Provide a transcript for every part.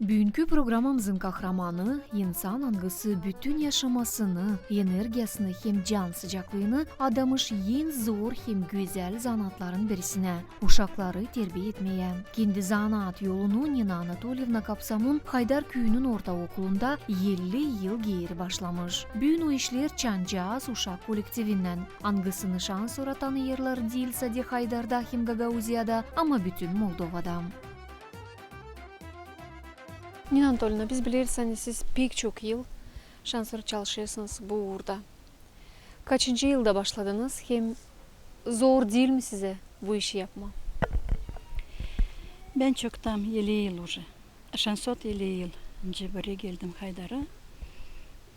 Bugünkü programımızın kahramanı, insan angısı bütün yaşamasını, enerjisini hem can sıcaklığını adamış en zor hem güzel zanatların birisine, uşakları terbiye etmeye. Kendi zanaat yolunu Nina Anatolyevna Kapsam'ın Haydar Köyü'nün ortaokulunda 50 yıl geri başlamış. Bugün o işler Çancağız uşak kolektivinden. Angısını şan sonra tanıyırlar değil sadece Haydar'da hem Gagauziya'da ama bütün Moldova'da. Nina Anatolyevna, biz biliriz hani siz pek çok yıl şansları çalışıyorsunuz bu uğurda. Kaçıncı yılda başladınız? Hem zor değil mi size bu işi yapma? Ben çoktan 50 yıl уже. Şansot 50 yıl önce buraya geldim Haydar'a.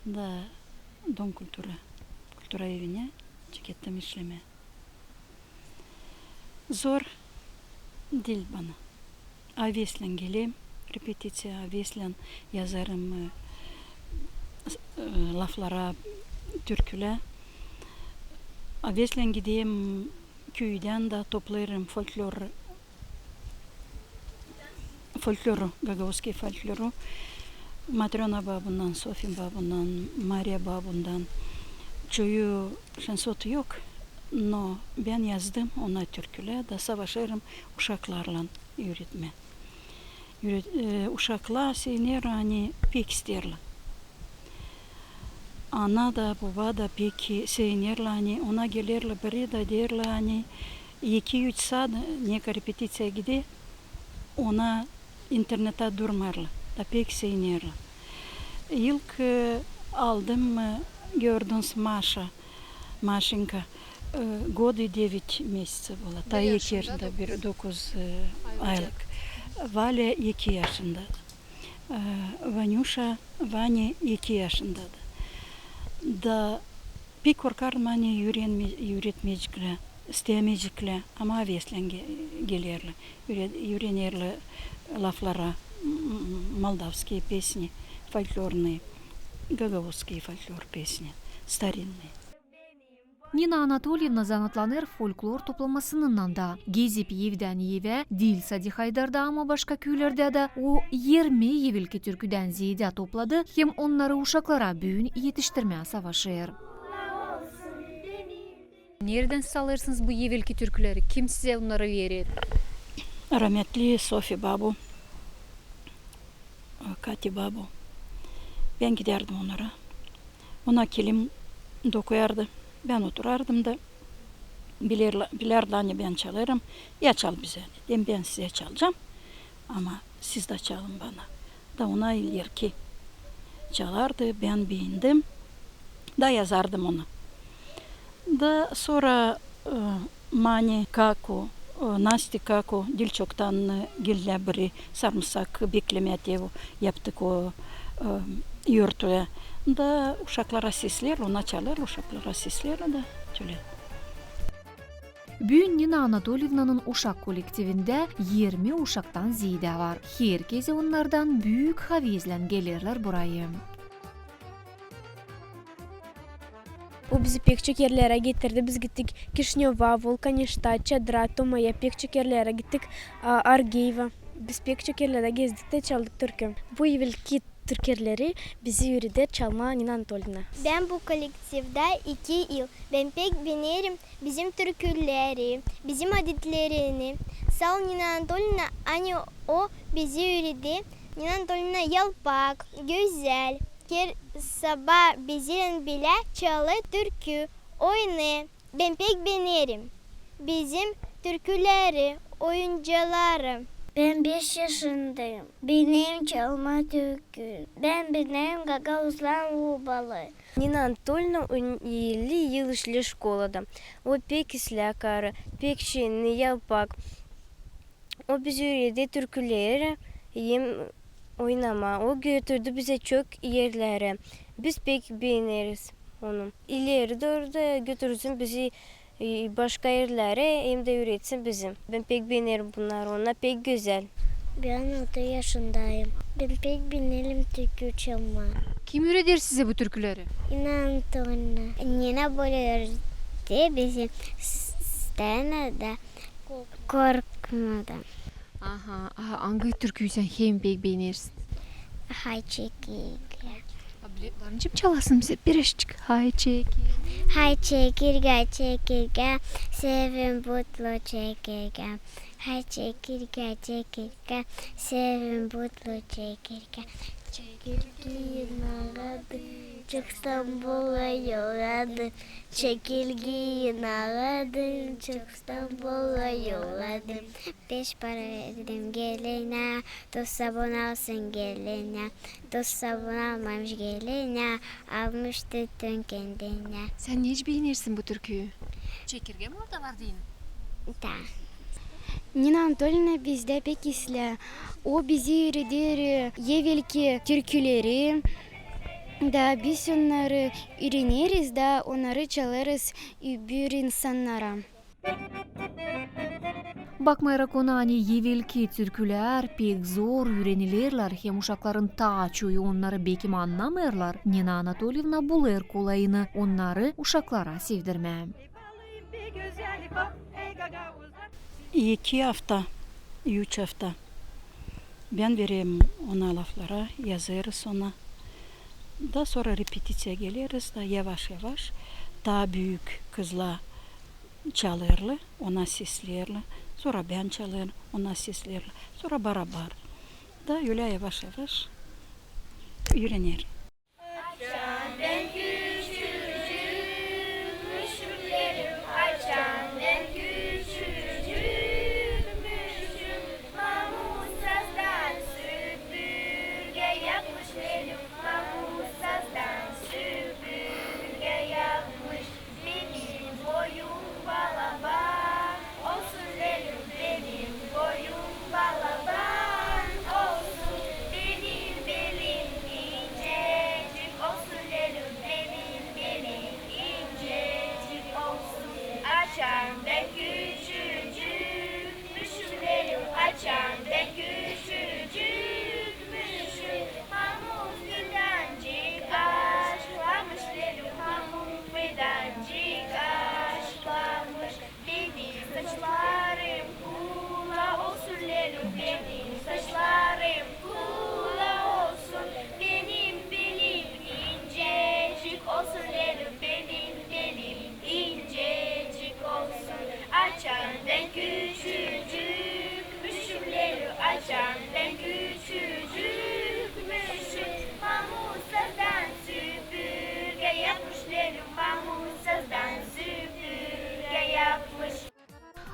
Da Dom Kultura evine çıktım işleme. Zor değil bana. Aveslen geleyim. Repetitsiya aveslen yazarım laflara, türküle. Aveslen gideyim köyden de toplarım folkloru, Gagavuzski folkloru. Matrona babundan, Sofim babundan, Maria babundan. Çoğu şansotu yok. No ben yazdım ona türküle da savaşırım uşaklarla öğretme. Uşaklar seni hani pek isterler. Ana da baba da pek sevinerler hani ona gelirler biri de derler hani 2-3 saat neka repetisiya gide ona internete durmarlar da pek sevinerler. İlk aldım gördünüz Maşinka. Годы 9 месяцев была. Та yaşında bir 9 aylık. Vale 2 yaşında. Vanya 2 yaşında. Da pek korkarım hani öğretmeyecekler, istemeyecekler ama aveslen gelirler. Öğrenirler laflara, Moldavские песни, фольклорные, Gagavuzские folklor песни, старинные. Nina Anatolyevna zanatlanır folklor toplamasından da gezip evden eve değil sadece Haydar'da ama başka köylerde de o 20 yılki türküden ziyade topladı hem onları uşaklara büyün yetiştirmeye savaşır. Nereden salırsınız bu yılki türküleri? Kim size onları verir? Rahmetli Sofi babu, Kati babu. Ben giderdim onlara. Ona kilim dokuyardı. Ben oturardım da bilirler hani ben çalarım. Ya çal bize. Dedim ben size çalacağım. Ama siz de çalın bana. Da ona iler ki çalardı. Ben beğendim. Da yazardım ona. Da sonra Mani Kaku, Nasti Kaku dil çoktan gillebri sarımsak beklemet yaptık o yurtuya. Da uşaklara sesler, ona çalar, uşaklara sesler da şöyle. Bugün Nina Anatolyevna'nın uşak kolektivinde 20 uşaktan ziyade var. Herkese onlardan büyük havizlen gelirler buraya. O bizi pek çok yerlere getirdi. Biz gittik Kişineva, Volkanişta, Çadra, Toma'ya pek çok yerlere gittik. Argeyva. Biz pek çok yerlere gezdik de çaldık türkü. Bu yılki türküleri bizi yürüdü çalma Nina Anatolyevna. Ben bu kolektifde 2 yıl. Ben pek beğenirim bizim türküleri, bizim adetlerini. Sağ ol Nina Anatolyevna, hani o bizi yürüdü. Nina Anatolyevna yalpak, güzel. Her sabah bizimle bile çalı türkü, oyunu. Ben pek beğenirim bizim türküleri, oyuncuları. Ben 5 yaşındayım. Benim çalma türkü. Ben benim Gagavuzlan Lubalı. Nina Anatolyevna 50 yıl işli şkolada. O pek islakar, pek şenli, yalpak. O bizi yürüdü türküleri hem oynama. O götürdü bize çok yerlere. Biz pek beğeniriz onu. İleri doğru götürsün bizi başka yerlere hem de üretsin bizim. Ben pek beğenirim bunları. Onlar pek güzel. Ben 6 yaşındayım. Ben pek beğenirim türkü çalma. Kim üretir size bu türküleri? Nina Anatolyevna. Nina böyle bizi stene de Korkmadan. Aha, hangi türküyü sen hem pek beğenirsin? hay çekirge. Biletlerini çalasın bize birazcık. Hay çekirge. Hay çekirge çekirge, sevim mutlu çekirge. Hay çekirge çekirge, sevim mutlu çekirge. Çekirgeyi nağladı, çok İstanbul'a yolladı. Çekirgeyi nağladım, çok İstanbul'a yolladım. 5 para verdim geline, dost sabun alsın geline. Dost sabun almamış geline, almış tütün kendine. Sen hiç beğenirsin bu türküyü? Çekirge mi orada var deyin? Da. Nina Anatolyevna bizde pek isle. O bizi öğretir evvelki türküleri. Da biz onları öğreniriz da onları çalarız bir insanlara. Bakmayrak ona ani yevelki türküler pek zor öğrenilirler hem uşakların ta çoyu onları bekim anlamayırlar. Nina Anatolyevna bular kolayını onları uşaklara sevdirme. 2 hafta, 3 hafta. Ben vereyim ona laflara, yazarız ona. Da sonra repetisiya geliriz da yavaş yavaş. Daha büyük kızla çalırlar, ona seslerler. Sonra ben çalırım, ona seslerler. Sonra beraber. Da öyle yavaş yavaş öğrenir.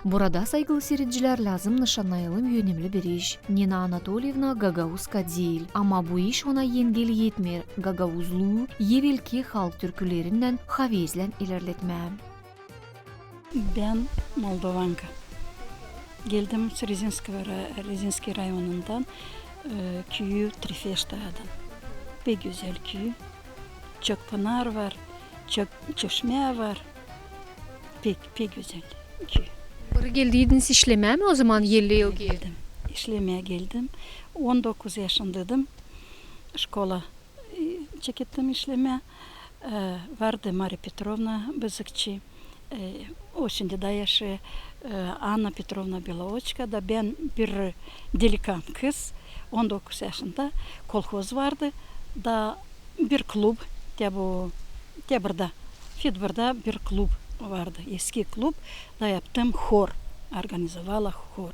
Burada saygılı seyirciler lazım nişanlayalım yönemli bir iş. Nina Anatolyevna Gagavuzka değil ama bu iş ona yengil yetmer. Gagavuzluğu yevelki halk türkülerinden havezlen ilerletme. Ben Moldovanka. Geldim Rezinski rayonundan, köyü Trifeşta'dan. Pek güzel köy. Çok pınar var, çok çeşme var. Pek güzel köy. Buraya geldiydiniz işlemeye mi o zaman yerli Geldim. İşlemeye geldim. 19 yaşındaydım. Şkola çekittim işleme. Vardı Marya Petrovna Bızıkçı. O şimdi da yaşı Anna Petrovna Belovoçka da ben bir delikan kız 19 yaşında kolhoz vardı da bir klub Tebr'da Fidver'da bir klub vardı eski klub da yaptım hor organizovala hor.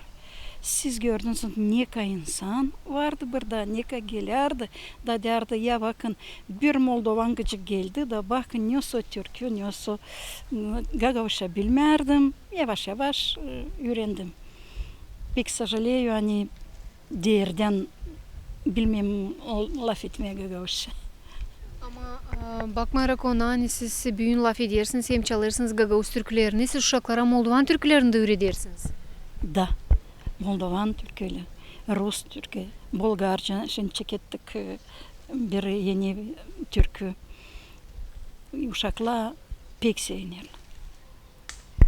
Siz gördünüz ne kadar insan vardı burada, ne kadar gelirdi da derdi ya bakın bir Moldovan gıcık geldi da bakın ne so Türkü ne so Gagavuş'a bilmerdim. Yavaş yavaş öğrendim. Pek сожалею hani diğerden bilmem laf etmeye Gagavuş'a. Ama bakmayarak ona hani siz büyün laf edersiniz hem çalırsınız Gagavuz türkülerini siz uşaklara Moldovan türkülerini de öğretirsiniz. Da. Moldovan türküyle, Rus türkü, Bulgarca, şimdi çekettik bir yeni türkü. Uşaklar pek sevinirler.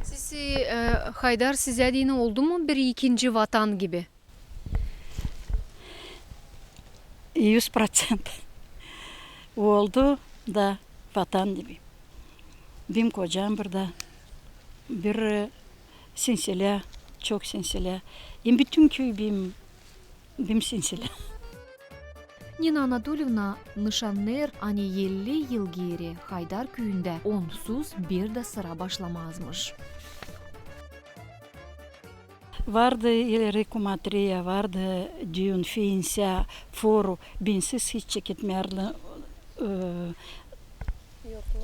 Siz Haydar size yine oldu mu bir ikinci vatan gibi? 100% oldu da vatan gibi. Benim kocam burada bir sinsile, çok sinsile. Bütün köy benim sinsile. Nina Anatolyevna nişanner ani 50 yıl geri Haydar köyünde onsuz bir de sıra başlamazmış. Vardı ileri kumatriya, vardı düğün, finsa, foru, binsiz hiç çekitmerli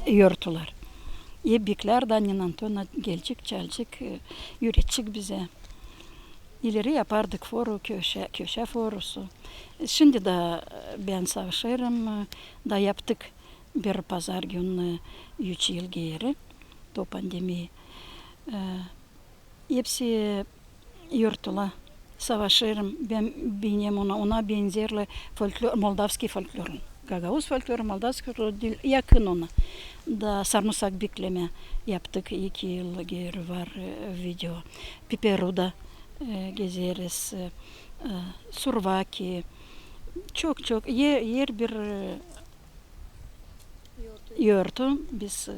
yurtlar. Yebikler de Nina Antolyevna gelecek, çalacak, yüretecek bize. İleri yapardık foru, köşe forusu. Şimdi de ben savaşırım, da yaptık bir pazar günü 3 yıl geri, do pandemiyi. Hepsi yurtula savaşırım. Ben benim ona benzerli folklor, Moldavski folklorun. Gagavuz folkloru, Moldavski folkloru yakın ona. Da sarımsak bekleme yaptık 2 yıl geri var video. Piperu'da gezeriz. Survaki. Çok yer bir yurtu biz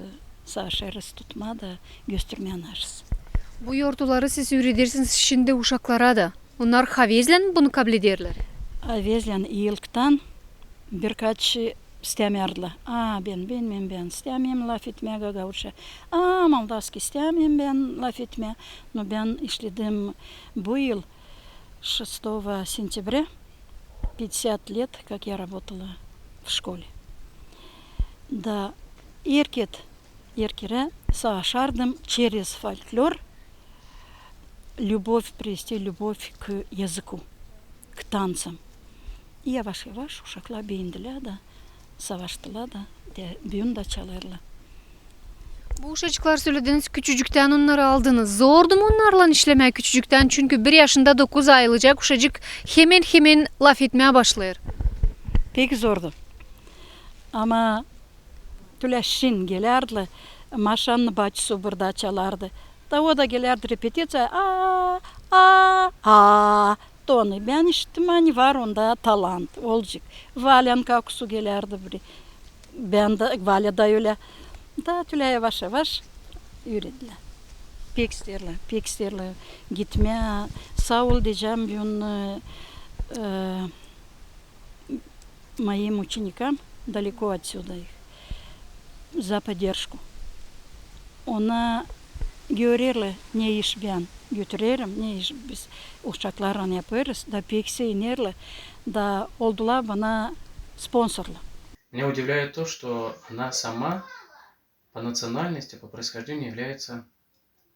savaşırız tutma da göstermeye anarız. Bu yortuları siz üretirsiniz şimdi uşaklara da. Onlar havezlen bunu kabul ederler. Avezlen yılktan birkaç istemerdiler. Ben istemeyim laf etmeye Gagavuş'a. Moldavski istemeyim ben laf etmeye. No ben işledim bu yıl 6 сентября 50 лет, как я работала в школе. Да, еркере сavaşardım через фольклор, привести любовь к языку, к танцам. И yavaş uşaklar beyindiler da, savaştılar da, düğün de çalarlar. Bu uşacıklar söylediniz küçücükten onları aldınız. Zordu mu onlarla işlemeye küçücükten? Çünkü 1 yaşında 9 ayılacak uşacık hemen laf etmeye başlar. Pek zordu. Ama tüleşin gelerdi, Maşan'ın bacısı burada çalardı. Da o da gelerdi repetiция. Tonu. Ben işittim hani var onda talant olacak. Valyan kakusu gelerdi biri. Ben de Valya da öyle. Da tüle yavaş yürüdüler. Pek isterler. Gitmeye sağ ol diyeceğim gün моим ученикам далеко отсюда их за поддержку. Ona görürler ne iş ben götürürüm, ne iş biz uşaklarla yaparız da pek sevinerler da oldular bana sponsorlar. Меня удивляет то, что она сама по национальности, по происхождению является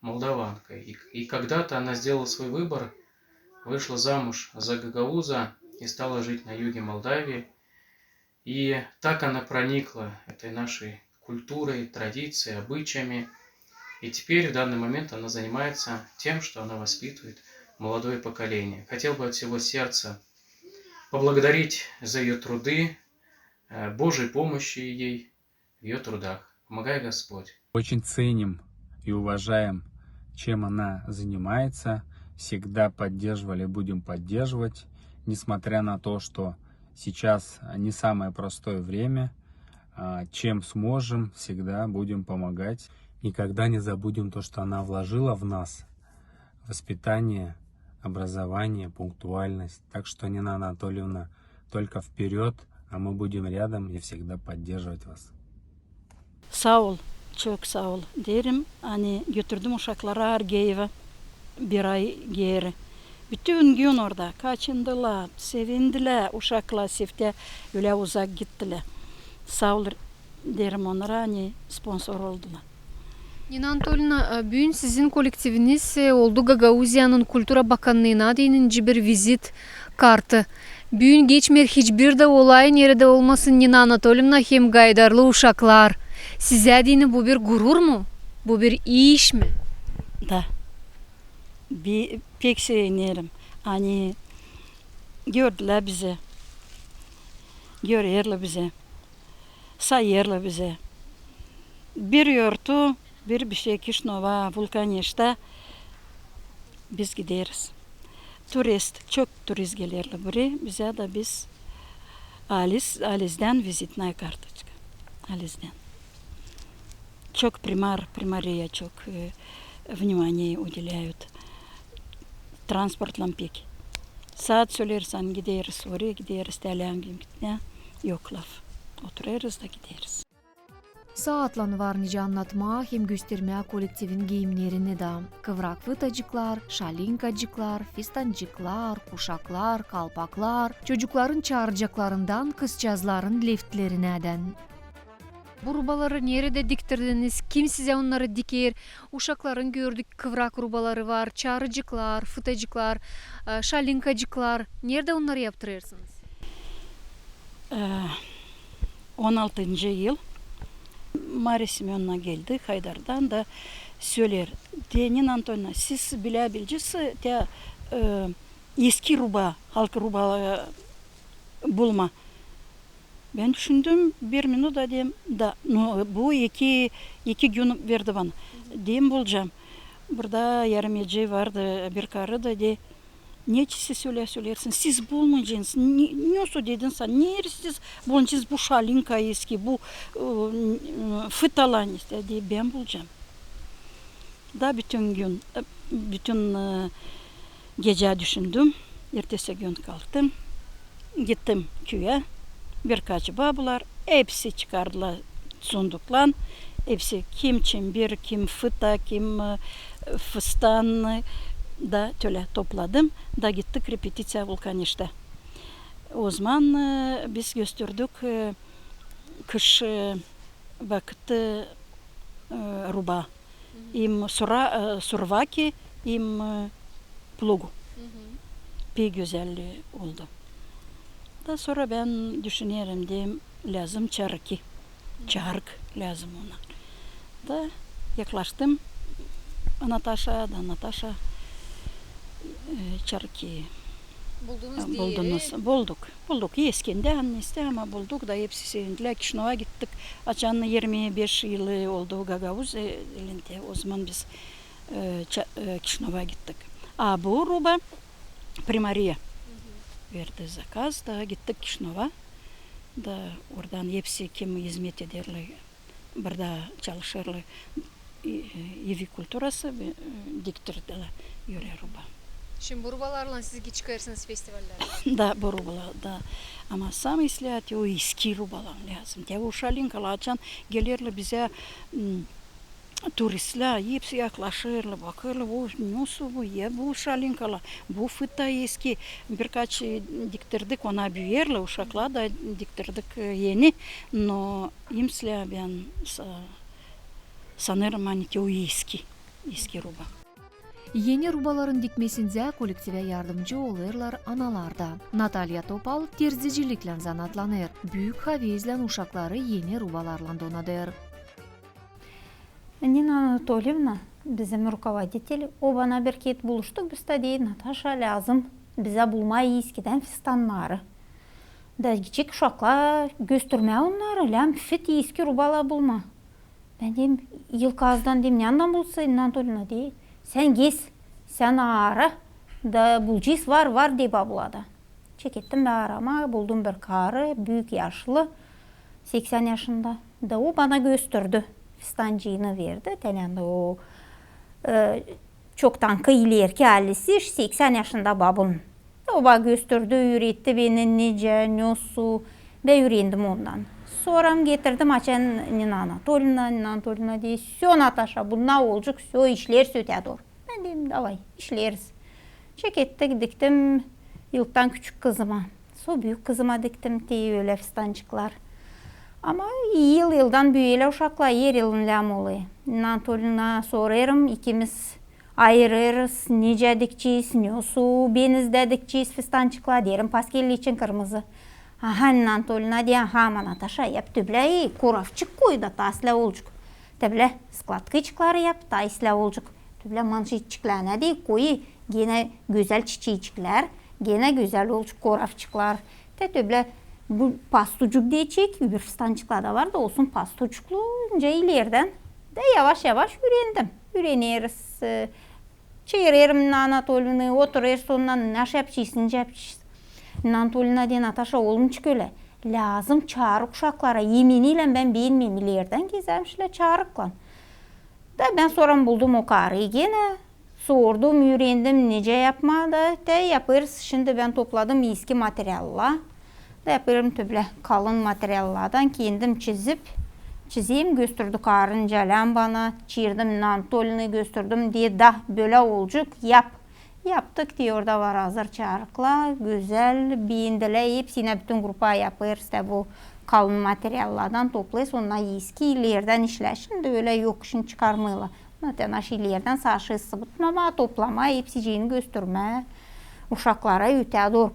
молдаванкой. И когда-то она сделала свой выбор, вышла замуж за гагауза и стала жить на юге Молдавии. И так она проникла этой нашей культурой, традицией, обычаями. И теперь в данный момент она занимается тем, что она воспитывает молодое поколение. Хотел бы от всего сердца поблагодарить за ее труды, Божьей помощи ей в ее трудах. Помогай Господь. Очень ценим и уважаем, чем она занимается. Всегда поддерживали, будем поддерживать, несмотря на то, что сейчас не самое простое время. Чем сможем, всегда будем помогать. Никогда не забудем то, что она вложила в нас. Воспитание, образование, пунктуальность. Так что, Нина Анатольевна, только вперед, а мы будем рядом и всегда поддерживать вас. Sağ ol, çok sağ ol derim. Hani götürdüm uşakları Argeyev'e bir ay geri. Bütün gün orada kaçındılar, sevindiler uşaklar sifte öyle uzak gittiler. Sağ ol derim onlara hani sponsor oldular. Nina Anatolyevna, bugün sizin kolektiviniz oldu Gagauzya'nın Kültüra Bakanlığı'na deyinince bir vizit kartı. Bugün geçmer hiçbir de olayın yerinde olmasın Nina Anatolyevna hem gaydarlı uşaklar. Size dini bu bir gurur mu? Bu bir iş mi? Da. Pek sevinirim. Hani gördüler bize. Görürler bize. Sayırlar bize. Bir yurtu, bir şey Kişnova, Vulkaniş'te biz gideriz. Çok turist gelirler buraya. Bize de biz Aliz'den vizitная карточка. Aliz'den. Çok примария çok внимание уделяют. Транспортлам пек Saat söylersen gideriz oraya gideriz. Derlen gitmeye yok laf. Otururuz da gideriz. Саатlanıvarныca anlatma hem gösterme kolektivin giyimlerini da. Kıvrak fıtacıklar, şalinkacıklar, fistancıklar, kuşaklar, kalpaklar, çocukların çağıracaklarından kızcağızların leftlerineden. Bu rubaları nerede diktirdiniz? Kim size onları diker? Uşakların gördük kıvrak rubaları var, çağrıcıklar, fıtacıklar, şalinkacıklar. Nerede onları yaptırıyorsunuz? 16. yıl Marya Semyonovna geldi Haydar'dan da söyler. Denin Antonina siz bilebileceksiniz te eski ruba, halk ruba bulma. Ben düşündüm bir minut dedim da bu iki gün verdi bana. Diyeyim bulacağım. Burada yarımyacı vardı bir karı da de ne siz söylersin siz bulmayacaksınız. Ne dedin sen? Niye siz bulacaksınız bu şalinka eski bu fıtalan istedi ben bulacağım. Da bütün gece düşündüm. Ertesi gün kalktım. Gittim köye. Birkaç babalar hepsi çıkardılar sunduklan. Hepsi kim çimbir, kim fıta, kim fıstan da töle topladım. Da gittik repetitsiya vulkanişte. O zaman biz gösterdik kış vakti ruba. Im survaki, im plugu. Pek güzel oldu. Da sonra ben düşünüyorum diyeyim lazım çarkı. Çark lazım ona. Da yaklaştım. Natasha çarkı bulduk. Eskinde annesi ama bulduk da hepsi sevindiler. Kişinova gittik. Açanlı 25 yılı oldu Gagavuz elinde. O zaman biz Kişinova gittik. Bu ruba primariye verdi zakaz da gittik Kişinova. Da oradan hepsi kim hizmet ederler. Burada çalışırlar. Evi kulturası diktirdiler. Yöre ruba. Şimdi bu rubalarla siz çıkarsınız festivallerde. Da bu rubalar da. Ama sam isliyat o eski rubalar lazım. Ya o şalinkalar açan gelirler bize turistler hepsi yaklaşırlar bakırlar bu nasıl bu ya bu şalinkalar bu fıta eski birkaç diktirdik ona büyürler uşaklar da diktirdik yeni no imsle ben sanırım hani ki o eski ruba. Yeni rubaların dikmesinde kolektive yardımcı olurlar analarda. Natalya Topal terzicilikle zanatlanır. Büyük havizle uşakları yeni rubalarla donadır. Nina Анатольевна, bizim rukovodитель, o bana bir kez buluştuk. Biz de değil, Natasha lazım. Bize bulmayı eskiden fistanları. Da küçük uşaklar gösterme onları. Lan fit eski rubala bulma. Ben diyeyim, yılkazdan diyeyim, yandan bulsa Anatольевна değil. Sen gez, sen ara. Da bulacağız var diye babuladı. Çekettim ben arama, buldum bir karı, büyük yaşlı, 80 yaşında. Da o bana gösterdi. Fistancığını verdi. Yani o çoktan ileriki ailesi 80 yaşında babam. O bana gösterdi, öğretti beni nice, nasıl. Ben öğrendim ondan. Sonra getirdim açan Nina Anatольевна diye. Sö Natasha bu ne olacak? Sö işler sötedi. Ben dedim davay işleriz. Çekettik diktim yıldan küçük kızıma. So büyük kızıma diktim diye öyle fistancıklar. Ama yıldan büyüyle uşaklar yer yılın oluyor. Anatольевна sorarım ikimiz ayırırız. Nice dikeceğiz, nasıl benizde dikeceğiz fistancıklar derim. Paskelli için kırmızı. Anatольевна diye ama Natasha yap tüble kuravçık koydu tasla olacak. Tüble skladkıçıkları yap tasla olacak. Tüble manşetçiklerine de koyu gene güzel çiçekçikler, gene güzel olacak kuravçıklar. Tüble bu pastucuk diyecek, bir fistancıklar da var da olsun pastucuklu ileriden de yavaş öğrendim. Öğreniriz. Çeğiririm Anatольевна oturur sonra ne yapacaksın? Anatольевна diye Natasha oğlum çıkıyor. Lazım çağırık uşaklara. Yeminiyle ben bilmeyeyim ileriden gezermişler çağırıkla. Da ben sonra buldum o karıyı gene. Sordum, öğrendim nece yapmadı. De yapıyoruz. Şimdi ben topladım eski materyalla. Da yapıyorum böyle kalın materyallardan kendim çizeyim gösterdi karıncalan bana. Çiğirdim nantolini gösterdim diye da böyle olacak yap. Yaptık diye orada var hazır çarıkla. Güzel biyindiler. Hepsine bütün grupa yapıyoruz da bu kalın materyallardan toplayız. Onlar eski ilerden işler. Şimdi öyle yok işin çıkarmıyorlar. Zaten ilerden saçı sıvıtmama, toplama, hepsini gösterme. Uşaklara öte doğru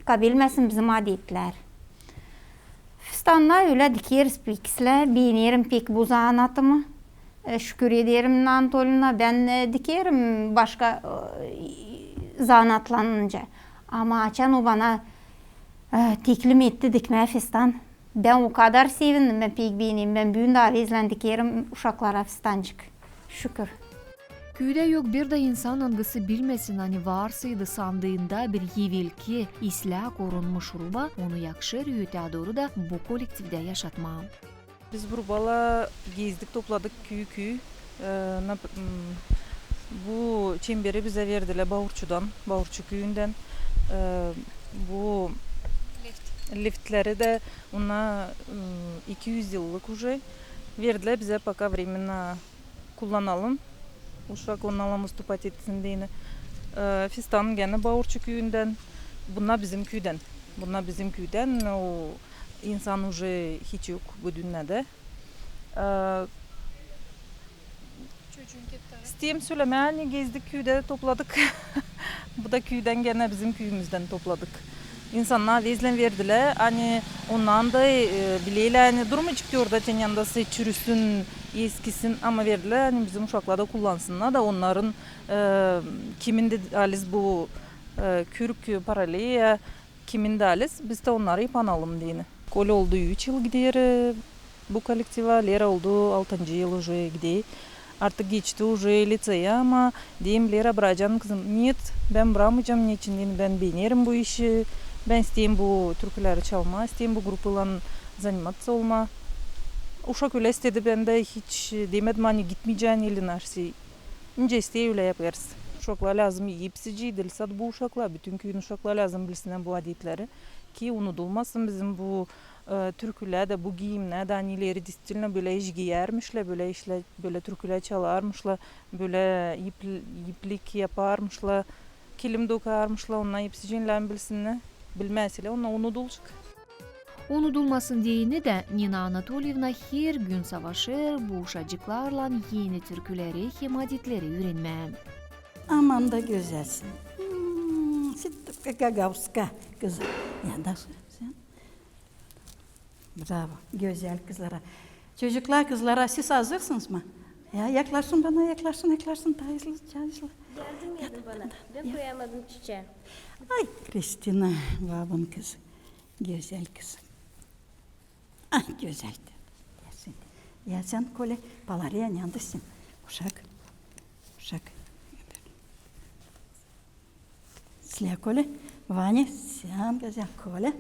kabilmesin bizim adetler. Fistanla öyle dikeriz pekisler. Beğenirim pek bu zanatımı. Şükür ederim Nantolina. Ben dikerim başka zanatlanınca. Ama açan o bana teklif etti dikmeye fistan. Ben o kadar sevindim. Ben pek beğeneyim. Ben büyün darizle dikerim uşaklara fistancık. Şükür. Köyde yok bir de insan angısı bilmesin hani varsıydı sandığında bir yevelki islah korunmuş ruba onu yakışır öte doğru da bu kolektifde yaşatma. Biz Burbala gezdik, topladık köy. Bu çemberi bize verdiler Bağurçu köyünden. Bu liftleri de ona 200 yıllık уже verdiler bize пока временно kullanalım. Uşak onunla müstüpat etsin diye. Fistan gene Bağurçu köyünden. Bunlar bizim köyden. O insan уже hiç yok bu dünyada. İsteyim söyleme hani gezdik köyde topladık. Bu da köyden gene bizim köyümüzden topladık. İnsanlar vezlen verdiler. Hani ondan da bileyle hani durumu çıktı orada ten yanındası çürüsün, eskisin ama verdiler. Hani bizim uşaklarda kullansınlar da onların kiminde aliz bu kürk paralel kiminde aliz biz de onları yapanalım diye. Kol oldu 3 yıl gidiyor bu kolektiva, Lera oldu 6. yıl уже gidiyor. Artık geçti уже liseye ama diyeyim Lera bırakacağım kızım. Niyet ben bırakmayacağım niçin ben beğenirim bu işi. Ben isteyeyim bu türküleri çalma, isteyeyim bu grupla заниматься olma. Uşak öyle istedi ben de hiç demedim hani gitmeyeceğin ili narsi. İnce isteye öyle yaparız. Uşaklar lazım hepsi dilsat bu uşaklar. Bütün köyün uşaklar lazım bilsinler bu adetleri. Ki unutulmasın bizim bu türkülerde bu giyimler de anneleri distilne böyle iş giyermişler, böyle işler böyle türküler çalarmışlar, böyle iplik yaparmışlar, kilim dokarmışlar, onlar hepsi cinler bilsinler. Bilmezseler onlar unutulacak. Unutulmasın diyeni de Nina Anatolievna her gün savaşır bu uşacıklarla yeni türküleri hem adetleri öğrenmeye. Aman da güzelsin. Gagavska kızım. Ya da sen. Bravo. Güzel kızlara. Çocuklar kızlara siz hazırsınız mı? Ya yaklaşsın bana yaklaşsın. Tayızlı. Yardım bana. Ben koyamadım çiçeği. Ay Kristina babam kızı. Güzel kızım. Ay güzel. Ya sen kole palariya yandısın. Uşak. Slia kole. Vanya sen güzel kole.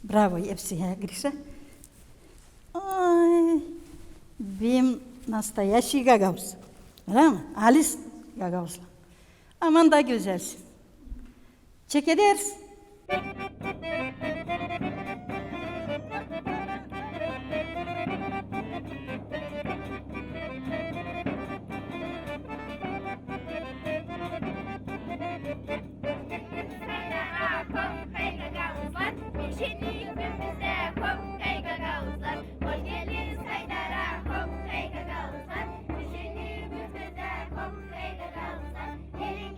Браво, Евсия Гриша. Ой, бим настоящий гагаус. Değil mi? Alice Gagauz'la. Aman da güzelsin. Çek ederiz.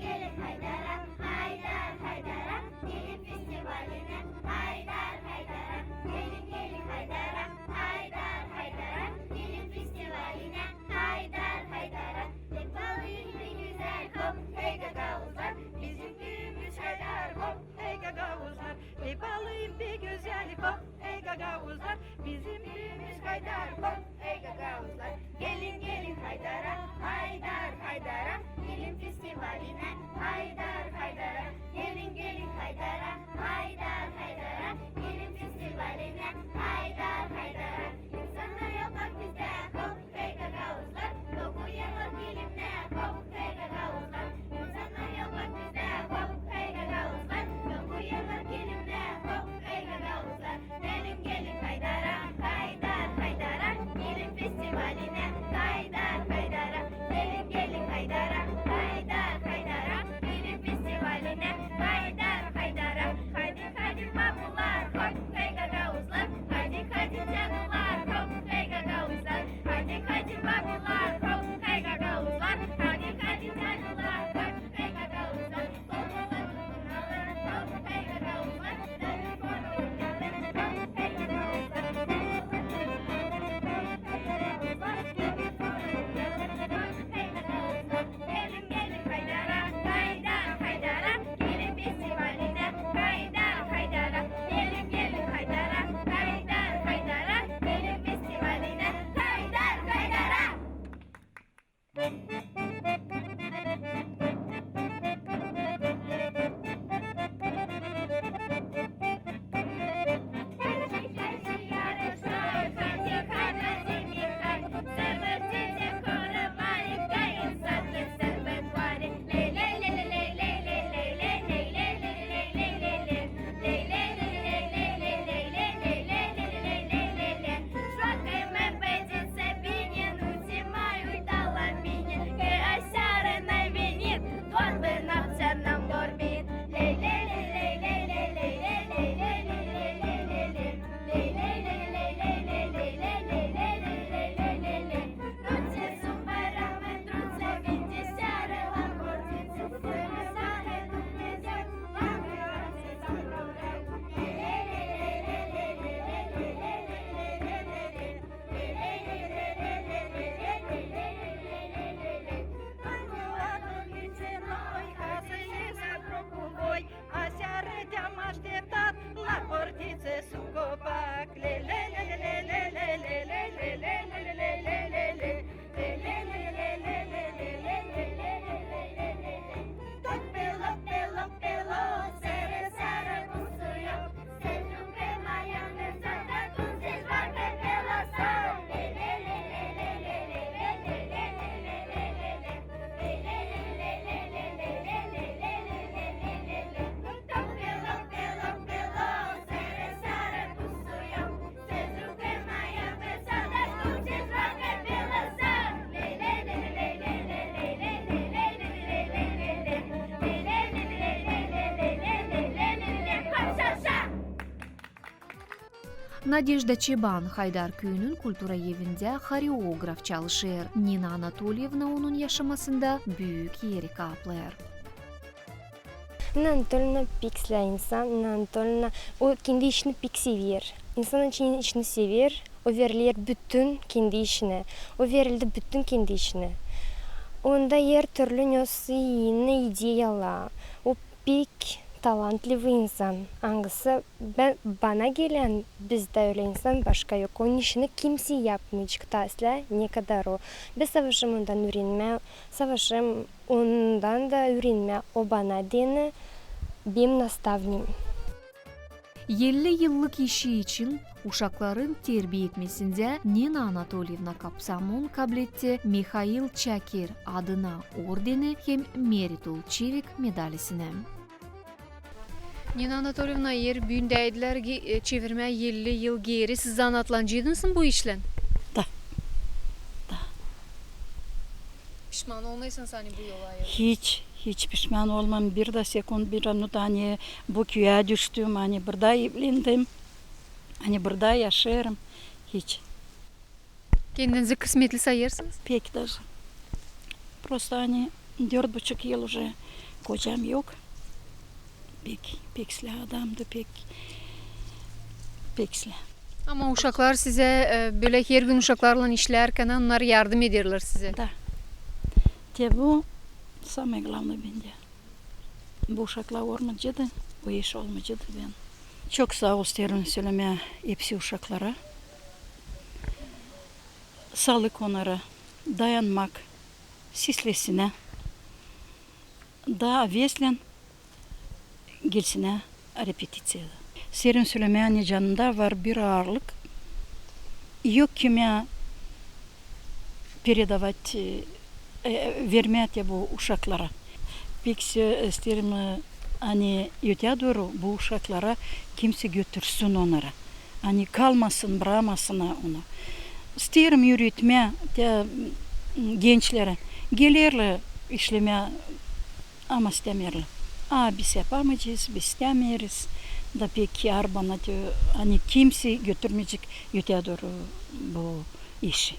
Gelin haydara, haydar haydara, Надежда Чебан Хайдар күйünün kultura evinde хореограф çalışır. Nina Anatolievna onun yaşamasında büyük yeri kaplar. Nina Anatolievna pek sila insan. Nina Anatolievna o kendi işini pek sever. İnsan için işini sever. O verirler bütün kendi işine. O verildi bütün kendi işine. Onda her türlü nösü yeni ideyalar. O pek talantlı insan. Hangisi bana gelen bizde öyle insan başka yok. Onun işini kimse yapmayacak. Tasla ne kadar o. Ben savaşım ondan öğrenme. Savaşım ondan da öğrenme. O bana dene benim nastavnim. 50 yıllık işi için uşakların terbiye etmesinde Nina Anatolievna Kapsamon kabul etti Mikhail Çakir adına ordeni hem Meritol Çevik medalisini. Nina Anatolievna yer büyündeydiler ki çevirme 50 yıl geri siz zanatlancıydınız bu işle? Da. Pişman olmayasın sen bu yola ya. Hiç pişman olmam. Bir de sekund bir anut hani bu köye düştüm. Hani burada evlendim. Hani burada yaşarım. Hiç. Kendinizi kısmetli sayırsınız? Pek даже. Просто hani 4,5 yıl уже kocam yok. Pek silah adamdı pek silah. Ama uşaklar size böyle her gün uşaklarla işlerken onlar yardım ederler size. Da. Bu самое главное bence. Bu uşaklar olmayacaktı, bu iş olmayacaktı ben. Çok sağ olsun söylemeye hepsi uşaklara. Sağlık onlara, dayanmak, sislesine, daha veslen gelsine repetisyada. Serin söylemeyen canında var bir ağırlık. Yok kime передавать, vermeye bu uşaklara. Peki isterim hani öte doğru bu uşaklara kimse götürsün onlara. Hani kalmasın, bırakmasın onu. İsterim yürütme gençlere. Gelirler işlemeye ama istemirler. Biz yapamayacağız, biz istemiyoruz. Da peki arbana hani kimse götürmeyecek öte doğru bu işi.